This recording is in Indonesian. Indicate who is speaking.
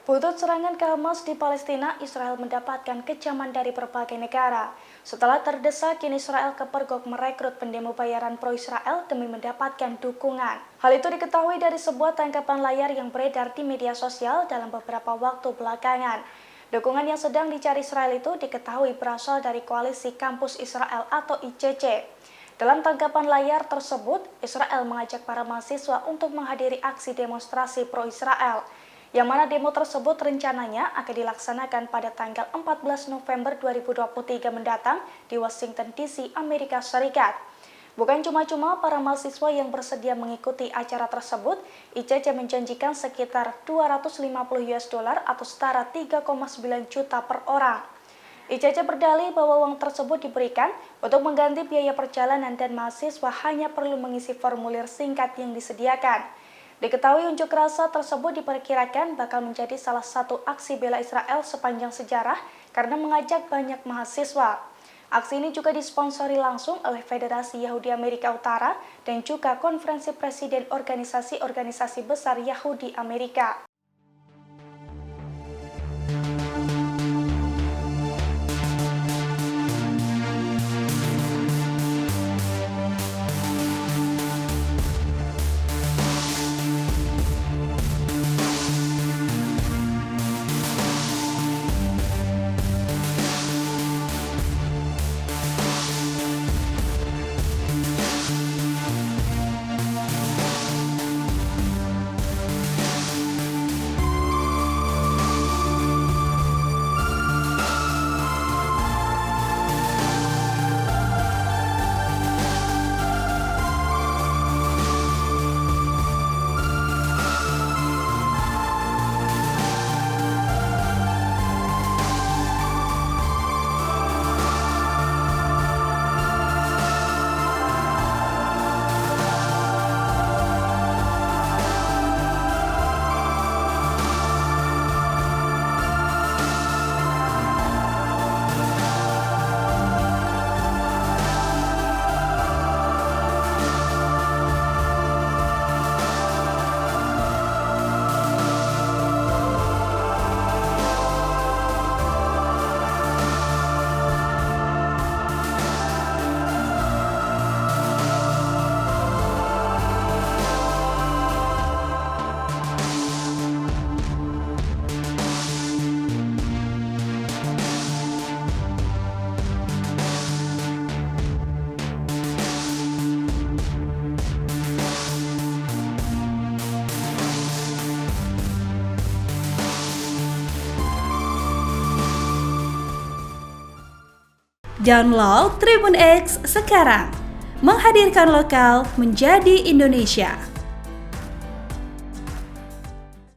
Speaker 1: Buntut serangan ke Hamas di Palestina, Israel mendapatkan kecaman dari berbagai negara. Setelah terdesak, kini Israel kepergok merekrut pendemo bayaran pro-Israel demi mendapatkan dukungan. Hal itu diketahui dari sebuah tangkapan layar yang beredar di media sosial dalam beberapa waktu belakangan. Dukungan yang sedang dicari Israel itu diketahui berasal dari koalisi kampus Israel atau ICC. Dalam tangkapan layar tersebut, Israel mengajak para mahasiswa untuk menghadiri aksi demonstrasi pro-Israel, yang mana demo tersebut rencananya akan dilaksanakan pada tanggal 14 November 2023 mendatang di Washington DC, Amerika Serikat. Bukan cuma-cuma para mahasiswa yang bersedia mengikuti acara tersebut, ICC menjanjikan sekitar $250 atau setara 3,9 juta per orang. ICC berdalih bahwa uang tersebut diberikan untuk mengganti biaya perjalanan dan mahasiswa hanya perlu mengisi formulir singkat yang disediakan. Diketahui unjuk rasa tersebut diperkirakan bakal menjadi salah satu aksi bela Israel sepanjang sejarah karena mengajak banyak mahasiswa. Aksi ini juga disponsori langsung oleh Federasi Yahudi Amerika Utara dan juga Konferensi Presiden Organisasi-Organisasi Besar Yahudi Amerika.
Speaker 2: Download Tribun X sekarang, menghadirkan lokal menjadi Indonesia.